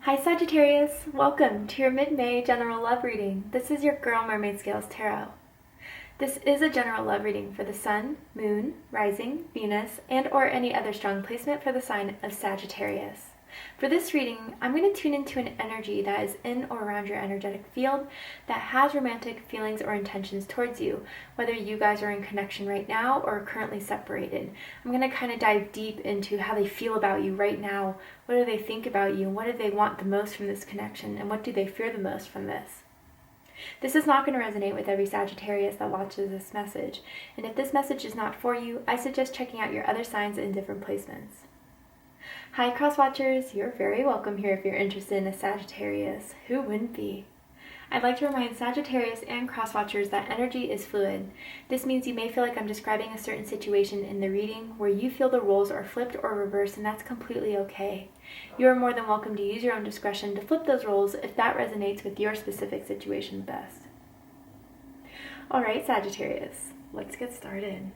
Hi Sagittarius, welcome to your mid-May general love reading. This is your girl Mermaid Scales Tarot. This is a general love reading for the Sun, Moon, Rising, Venus, and or any other strong placement for the sign of Sagittarius. For this reading, I'm going to tune into an energy that is in or around your energetic field that has romantic feelings or intentions towards you, whether you guys are in connection right now or currently separated. I'm going to kind of dive deep into how they feel about you right now, what do they think about you, and what do they want the most from this connection, and what do they fear the most from this. This is not going to resonate with every Sagittarius that watches this message, and if this message is not for you, I suggest checking out your other signs in different placements. Hi Crosswatchers, you're very welcome here if you're interested in a Sagittarius. Who wouldn't be? I'd like to remind Sagittarius and Crosswatchers that energy is fluid. This means you may feel like I'm describing a certain situation in the reading where you feel the roles are flipped or reversed, and that's completely okay. You are more than welcome to use your own discretion to flip those roles if that resonates with your specific situation best. Alright Sagittarius, let's get started.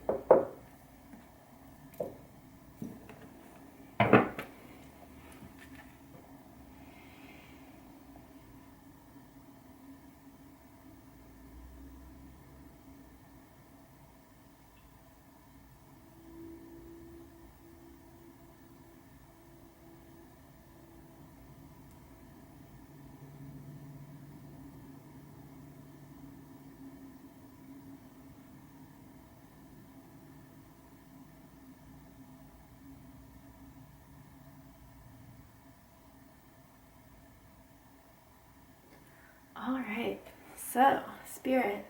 Alright, so, Spirit,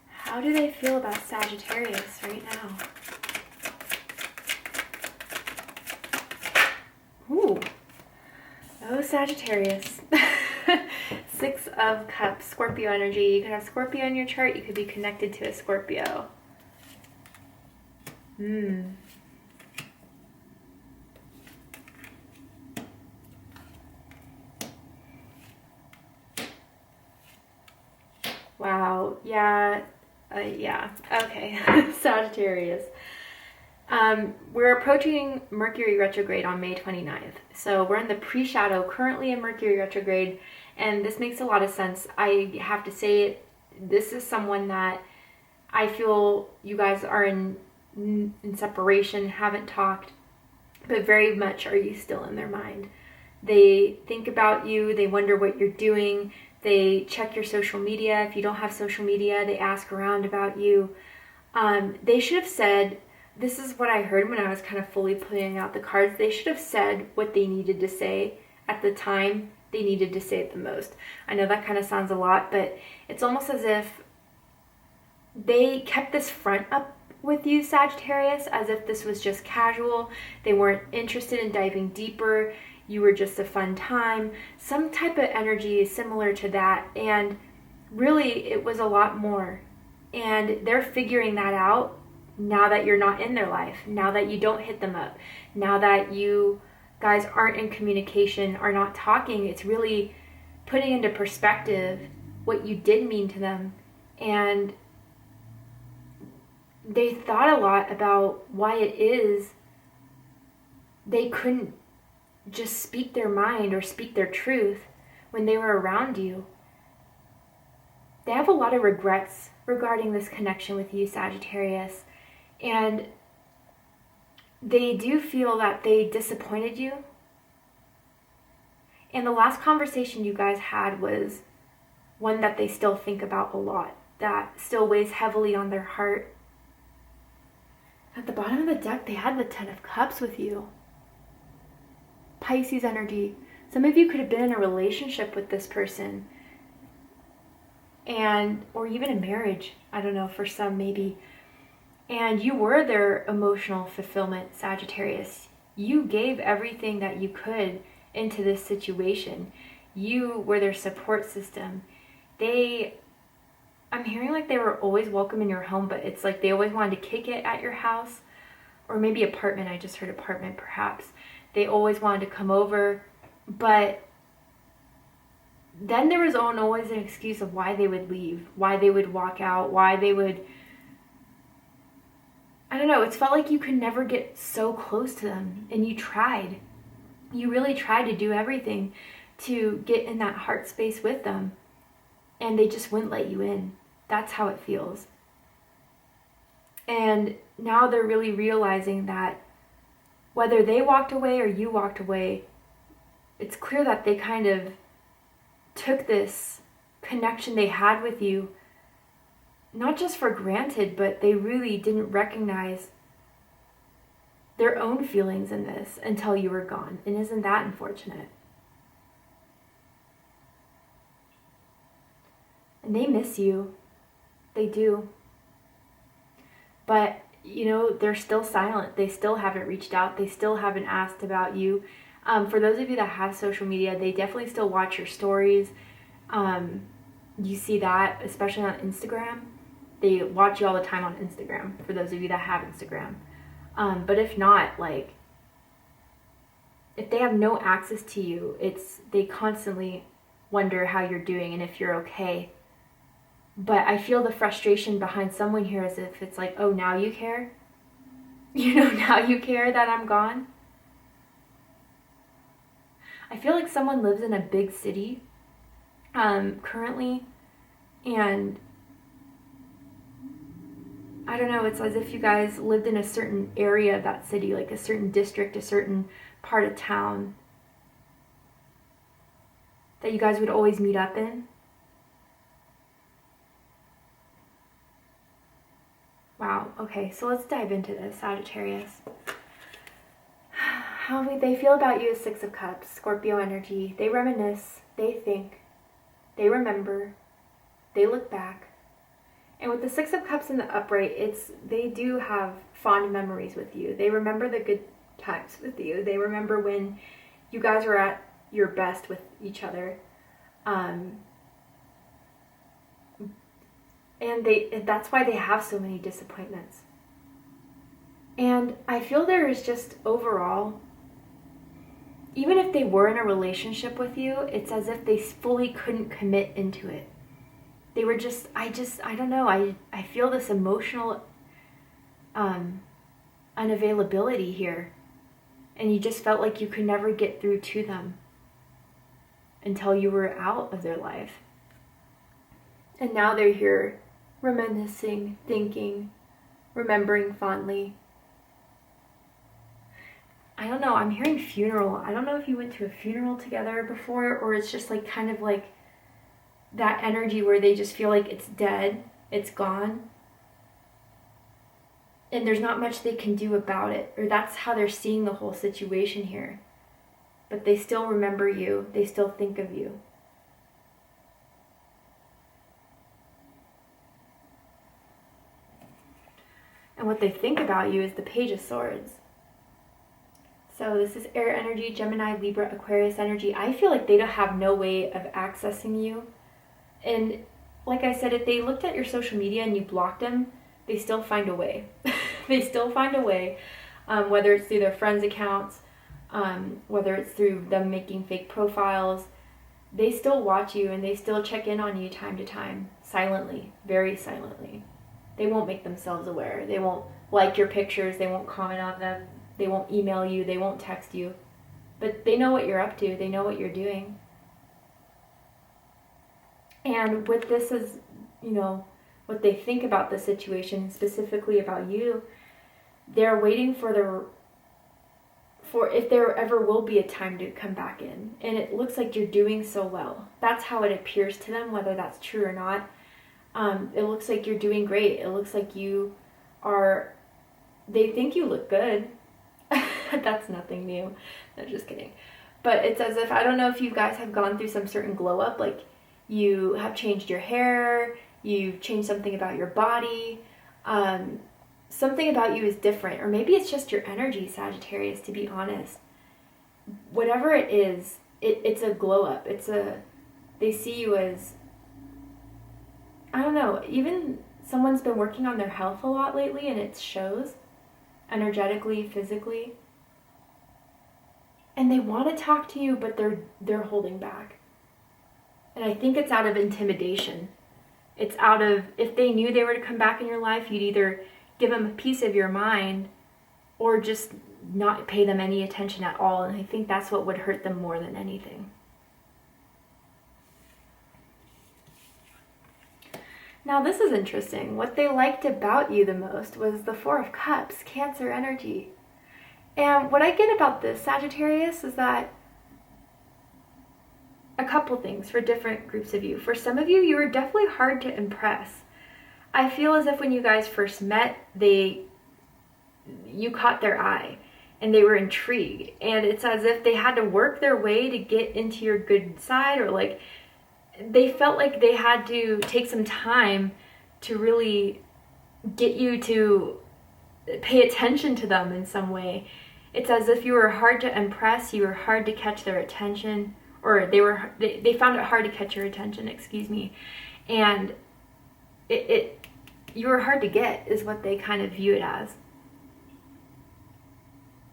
how do they feel about Sagittarius right now? Ooh, oh Sagittarius. 6 of Cups, Scorpio energy. You could have Scorpio in your chart, you could be connected to a Scorpio. Wow, yeah, okay, Sagittarius. We're approaching Mercury retrograde on May 29th. So we're in the pre-shadow, currently in Mercury retrograde, and this makes a lot of sense. I have to say it, this is someone that I feel you guys are in separation, haven't talked, but very much are you still in their mind. They think about you, they wonder what you're doing, they check your social media. If you don't have social media, they ask around about you. They should have said, this is what I heard when I was kind of fully putting out the cards, they should have said what they needed to say at the time they needed to say it the most. I know that kind of sounds a lot, but it's almost as if they kept this front up with you, Sagittarius, as if this was just casual. They weren't interested in diving deeper. You were just a fun time. Some type of energy similar to that, and really it was a lot more. And they're figuring that out now that you're not in their life, now that you don't hit them up, now that you guys aren't in communication, are not talking. It's really putting into perspective what you did mean to them. And they thought a lot about why it is they couldn't just speak their mind or speak their truth when they were around you. They have a lot of regrets regarding this connection with you, Sagittarius, and they do feel that they disappointed you. And the last conversation you guys had was one that they still think about a lot, that still weighs heavily on their heart. At the bottom of the deck, they had the 10 of Cups with you. Pisces energy. Some of you could have been in a relationship with this person, and or even a marriage, I don't know, for some maybe, and you were their emotional fulfillment, Sagittarius. You gave everything that you could into this situation. You were their support system. I'm hearing like they were always welcome in your home, but it's like they always wanted to kick it at your house, or maybe apartment. I just heard apartment perhaps. They always wanted to come over, but then there was always an excuse of why they would leave, why they would walk out, why they would, I don't know, it's felt like you could never get so close to them, and you tried. You really tried to do everything to get in that heart space with them, and they just wouldn't let you in. That's how it feels. And now they're really realizing that whether they walked away or you walked away, it's clear that they kind of took this connection they had with you not just for granted, but they really didn't recognize their own feelings in this until you were gone. And isn't that unfortunate? And they miss you. They do. But, you know, they're still silent. They still haven't reached out. They still haven't asked about you. For those of you that have social media, they definitely still watch your stories. You see that, especially on Instagram. They watch you all the time on Instagram, for those of you that have Instagram. But if not, like, if they have no access to you, they constantly wonder how you're doing and if you're okay. But I feel the frustration behind someone here as if it's like, oh, now you care? You know, now you care that I'm gone? I feel like someone lives in a big city currently, and I don't know, it's as if you guys lived in a certain area of that city, like a certain district, a certain part of town that you guys would always meet up in. Wow, okay, so let's dive into this, Sagittarius. How they feel about you is Six of Cups, Scorpio energy. They reminisce, they think, they remember, they look back. And with the Six of Cups in the upright, they do have fond memories with you. They remember the good times with you. They remember when you guys were at your best with each other. And that's why they have so many disappointments. And I feel there is just overall, even if they were in a relationship with you, it's as if they fully couldn't commit into it. They were just, I don't know, I feel this emotional unavailability here. And you just felt like you could never get through to them until you were out of their life. And now they're here reminiscing, thinking, remembering fondly. I don't know, I'm hearing funeral. I don't know if you went to a funeral together before, or it's just like kind of like that energy where they just feel like it's dead, it's gone, and there's not much they can do about it, or that's how they're seeing the whole situation here. But they still remember you, they still think of you. And what they think about you is the Page of Swords. So this is air energy, Gemini, Libra, Aquarius energy. I feel like they don't have no way of accessing you. And like I said, if they looked at your social media and you blocked them, they still find a way. They still find a way, whether it's through their friends' accounts, whether it's through them making fake profiles. They still watch you and they still check in on you time to time, silently, very silently. They won't make themselves aware. They won't like your pictures. They won't comment on them. They won't email you. They won't text you. But they know what you're up to. They know what you're doing. And with this is, you know, what they think about the situation, specifically about you, they're waiting for if there ever will be a time to come back in. And it looks like you're doing so well. That's how it appears to them, whether that's true or not. It looks like you're doing great. It looks like they think you look good. That's nothing new. No, just kidding. But it's as if, I don't know if you guys have gone through some certain glow up, like you have changed your hair, you've changed something about your body, something about you is different, or maybe it's just your energy, Sagittarius, to be honest. Whatever it is, it's a glow up. They see you as, I don't know, even someone's been working on their health a lot lately, and it shows energetically, physically. And they want to talk to you, but they're holding back. And I think it's out of intimidation. It's out of, if they knew they were to come back in your life, you'd either give them a piece of your mind or just not pay them any attention at all. And I think that's what would hurt them more than anything. Now this is interesting. What they liked about you the most was the Four of Cups, Cancer energy. And what I get about this, Sagittarius, is that a couple things for different groups of you. For some of you, you were definitely hard to impress. I feel as if when you guys first met, you caught their eye and they were intrigued. And it's as if they had to work their way to get into your good side, or like they felt like they had to take some time to really get you to pay attention to them in some way. It's as if you were hard to impress, you were hard to catch their attention, or they found it hard to catch your attention, excuse me. And you were hard to get is what they kind of view it as.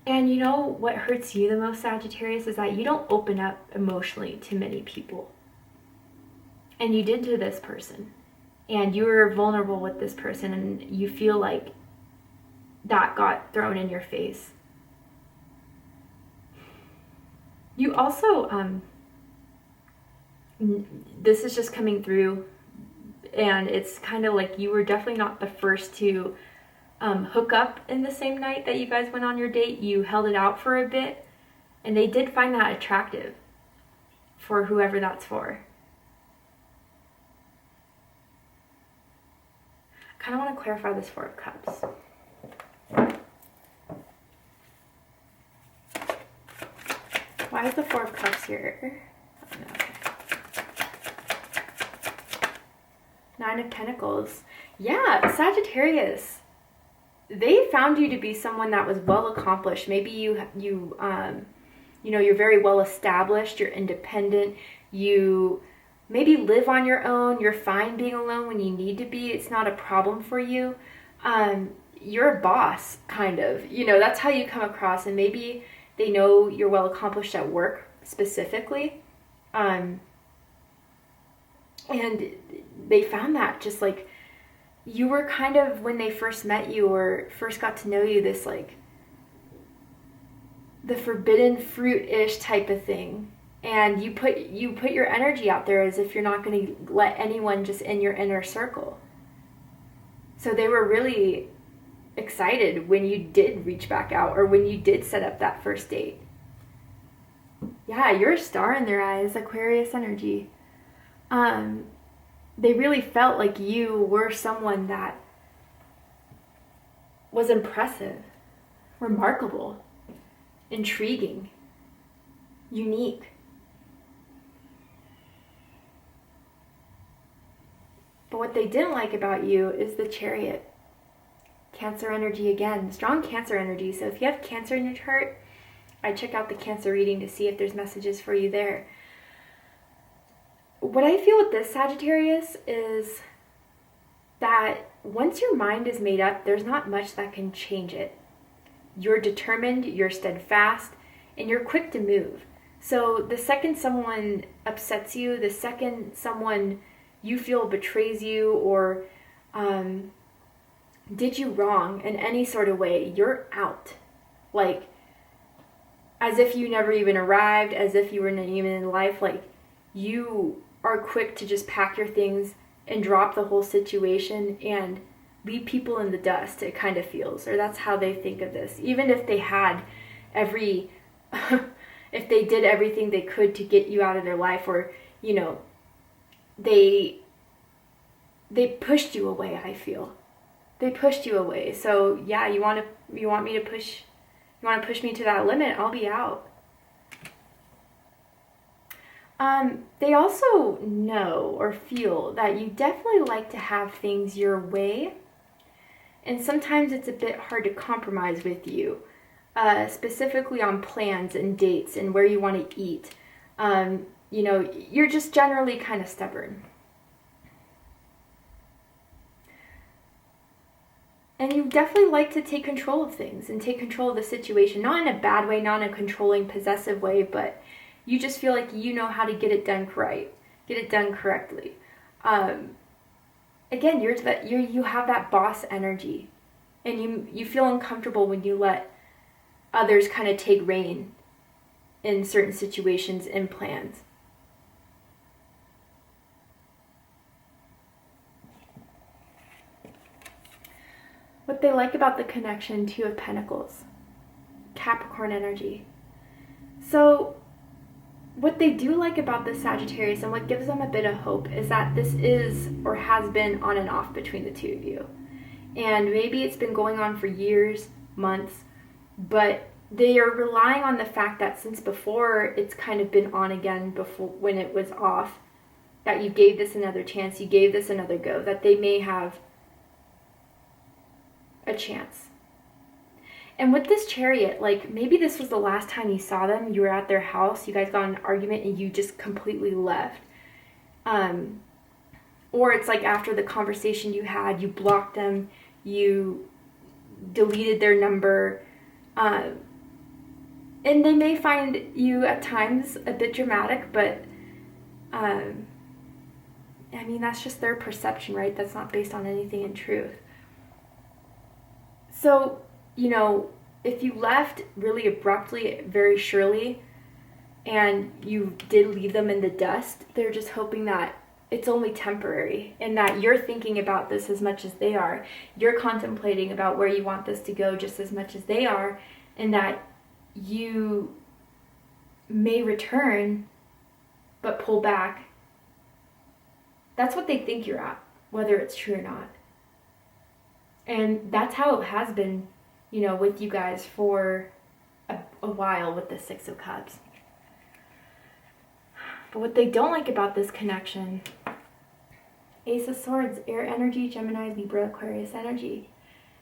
And you know what hurts you the most, Sagittarius, is that you don't open up emotionally to many people. And you did to this person. And you were vulnerable with this person, and you feel like that got thrown in your face. You also, this is just coming through, and it's kind of like you were definitely not the first to hook up in the same night that you guys went on your date. You held it out for a bit, and they did find that attractive for whoever that's for. I kind of want to clarify this Four of Cups. Why is the Four of Cups here? Oh, no. Nine of Pentacles. Yeah, Sagittarius. They found you to be someone that was well accomplished. Maybe you know, you're very well established. You're independent. You maybe live on your own. You're fine being alone when you need to be. It's not a problem for you. You're a boss, kind of. You know, that's how you come across. And maybe they know you're well accomplished at work specifically. And they found that just like you were kind of, when they first met you or first got to know you, this like the forbidden fruit-ish type of thing. And you put your energy out there as if you're not going to let anyone just in your inner circle. So they were really excited when you did reach back out, or when you did set up that first date. Yeah, you're a star in their eyes, Aquarius energy. They really felt like you were someone that was impressive, remarkable, intriguing, unique. But what they didn't like about you is the Chariot. Cancer energy again, strong Cancer energy. So if you have Cancer in your chart, I check out the Cancer reading to see if there's messages for you there. What I feel with this, Sagittarius, is that once your mind is made up, there's not much that can change it. You're determined, you're steadfast, and you're quick to move. So the second someone upsets you, the second someone you feel betrays you or did you wrong in any sort of way, you're out. Like, as if you never even arrived, as if you were not even in life. Like, you are quick to just pack your things and drop the whole situation and leave people in the dust, it kind of feels. Or that's how they think of this. Even if they had if they did everything they could to get you out of their life, or, you know, they pushed you away, I feel. They pushed you away. So yeah, you want me to push me to that limit, I'll be out. They also know or feel that you definitely like to have things your way, and sometimes it's a bit hard to compromise with you, specifically on plans and dates and where you want to eat. You know, you're just generally kind of stubborn. And you definitely like to take control of things and take control of the situation, not in a bad way, not in a controlling, possessive way, but you just feel like you know how to get it done right, get it done correctly. Again, you have that boss energy, and you feel uncomfortable when you let others kind of take reign in certain situations and plans. What they like about the connection, Two of Pentacles, Capricorn energy. So what they do like about the Sagittarius and what gives them a bit of hope is that this is or has been on and off between the two of you. And maybe it's been going on for years, months, but they are relying on the fact that since before it's kind of been on again before when it was off, that you gave this another chance, you gave this another go, that they may have a chance. And with this Chariot, like maybe this was the last time you saw them, you were at their house, you guys got in an argument and you just completely left. Or it's like after the conversation you had, you blocked them, you deleted their number, and they may find you at times a bit dramatic, but I mean, that's just their perception, right? That's not based on anything in truth. So, you know, if you left really abruptly, very surely, and you did leave them in the dust, they're just hoping that it's only temporary and that you're thinking about this as much as they are. You're contemplating about where you want this to go just as much as they are, and that you may return but pull back. That's what they think you're at, whether it's true or not. And that's how it has been, you know, with you guys for a while with the Six of Cups. But what they don't like about this connection, Ace of Swords, air energy, Gemini, Libra, Aquarius energy.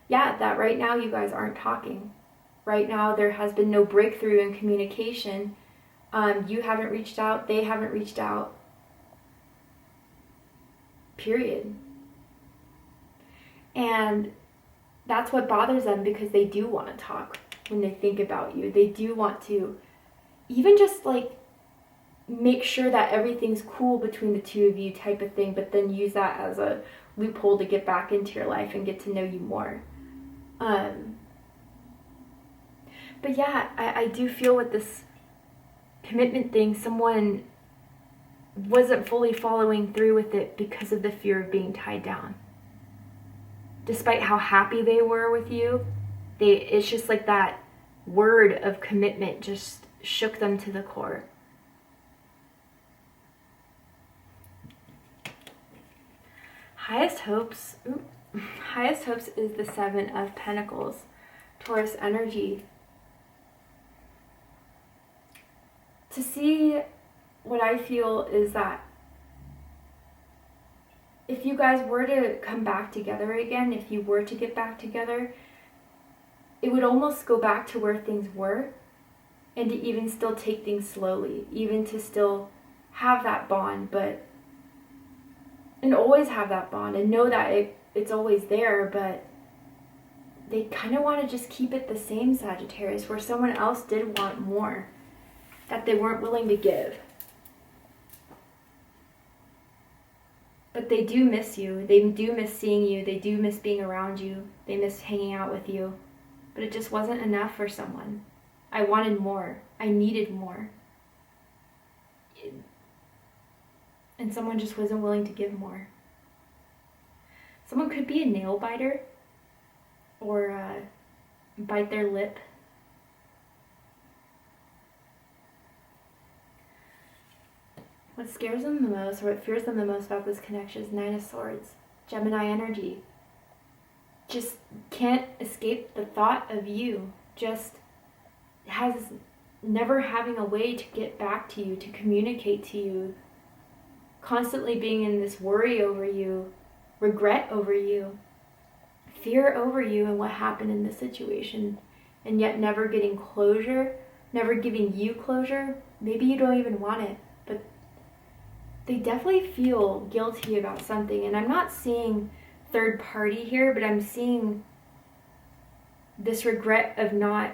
Yeah, that right now you guys aren't talking. Right now there has been no breakthrough in communication. You haven't reached out, they haven't reached out. Period. And that's what bothers them, because they do want to talk when they think about you. They do want to even just like make sure that everything's cool between the two of you type of thing, but then use that as a loophole to get back into your life and get to know you more. But yeah, I do feel with this commitment thing, someone wasn't fully following through with it because of the fear of being tied down. Despite how happy they were with you, it's just like that word of commitment just shook them to the core. Highest hopes is the Seven of Pentacles, Taurus energy. To see what I feel is that if you guys were to come back together again, if you were to get back together, it would almost go back to where things were, and to even still take things slowly, even to still have that bond, and always have that bond and know that it's always there, but they kind of want to just keep it the same, Sagittarius, where someone else did want more that they weren't willing to give. But they do miss you. They do miss seeing you. They do miss being around you. They miss hanging out with you. But it just wasn't enough for someone. I wanted more. I needed more. And someone just wasn't willing to give more. Someone could be a nail biter or bite their lip. What scares them the most, or what fears them the most about this connection is Nine of Swords, Gemini energy. Just can't escape the thought of you. Just has never having a way to get back to you, to communicate to you. Constantly being in this worry over you, regret over you, fear over you and what happened in this situation. And yet never getting closure, never giving you closure. Maybe you don't even want it, but they definitely feel guilty about something. And I'm not seeing third party here, but I'm seeing this regret of not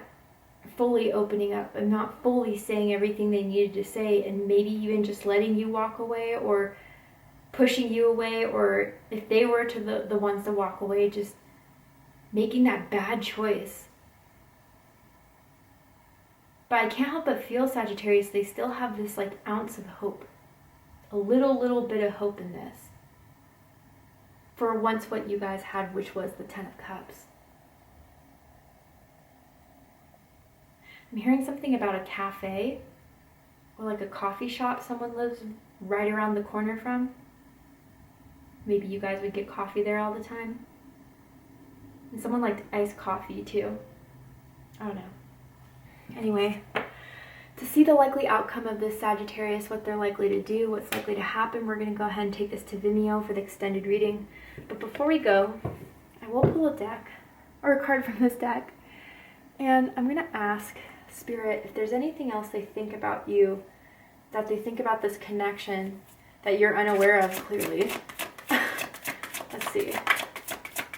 fully opening up, of not fully saying everything they needed to say, and maybe even just letting you walk away or pushing you away, or if they were to the ones to walk away, just making that bad choice. But I can't help but feel, Sagittarius, they still have this like ounce of hope. A little bit of hope in this. For once what you guys had, which was the Ten of Cups. I'm hearing something about a cafe or like a coffee shop someone lives right around the corner from. Maybe you guys would get coffee there all the time. And someone liked iced coffee too. I don't know. Anyway, to see the likely outcome of this, Sagittarius, what they're likely to do, what's likely to happen, we're going to go ahead and take this to Vimeo for the extended reading. But before we go, I will pull a deck, or a card from this deck, and I'm going to ask Spirit if there's anything else they think about you, that they think about this connection that you're unaware of, clearly. Let's see.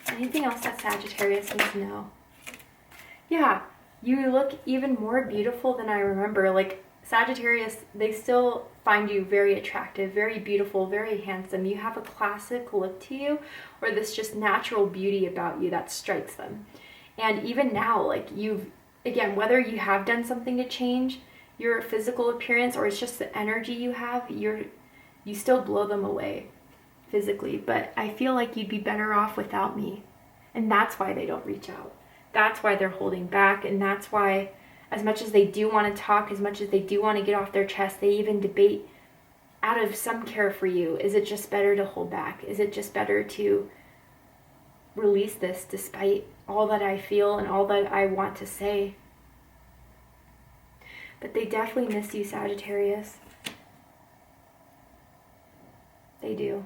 Anything else that Sagittarius needs to know? Yeah. You look even more beautiful than I remember. Like, Sagittarius, they still find you very attractive, very beautiful, very handsome. You have a classic look to you, or this just natural beauty about you that strikes them. And even now, like, again, whether you have done something to change your physical appearance or it's just the energy you have, you still blow them away physically. But I feel like you'd be better off without me. And that's why they don't reach out. That's why they're holding back, and that's why, as much as they do want to talk, as much as they do want to get off their chest, they even debate out of some care for you. Is it just better to hold back? Is it just better to release this despite all that I feel and all that I want to say? But they definitely miss you, Sagittarius. They do.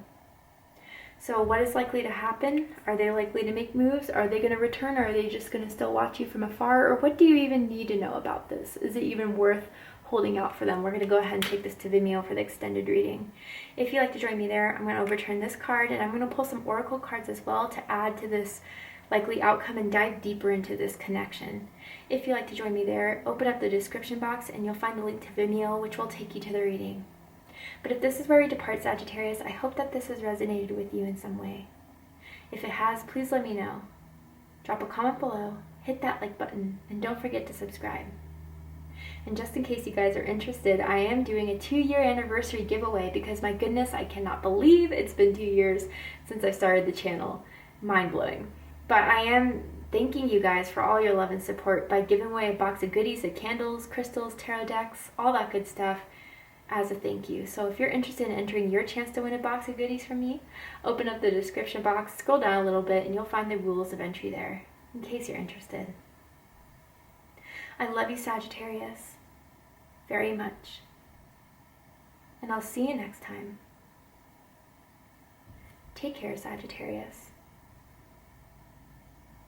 So what is likely to happen? Are they likely to make moves? Are they going to return? Or are they just going to still watch you from afar? Or what do you even need to know about this? Is it even worth holding out for them? We're going to go ahead and take this to Vimeo for the extended reading. If you'd like to join me there, I'm going to overturn this card, and I'm going to pull some oracle cards as well to add to this likely outcome and dive deeper into this connection. If you'd like to join me there, open up the description box and you'll find the link to Vimeo, which will take you to the reading. But if this is where we depart, Sagittarius, I hope that this has resonated with you in some way. If it has, please let me know. Drop a comment below, hit that like button, and don't forget to subscribe. And just in case you guys are interested, I am doing a 2-year anniversary giveaway because, my goodness, I cannot believe it's been 2 years since I started the channel. Mind-blowing. But I am thanking you guys for all your love and support by giving away a box of goodies, of candles, crystals, tarot decks, all that good stuff, as a thank you. So if you're interested in entering your chance to win a box of goodies from me, open up the description box, scroll down a little bit, and you'll find the rules of entry there, in case you're interested. I love you, Sagittarius, very much. And I'll see you next time. Take care, Sagittarius.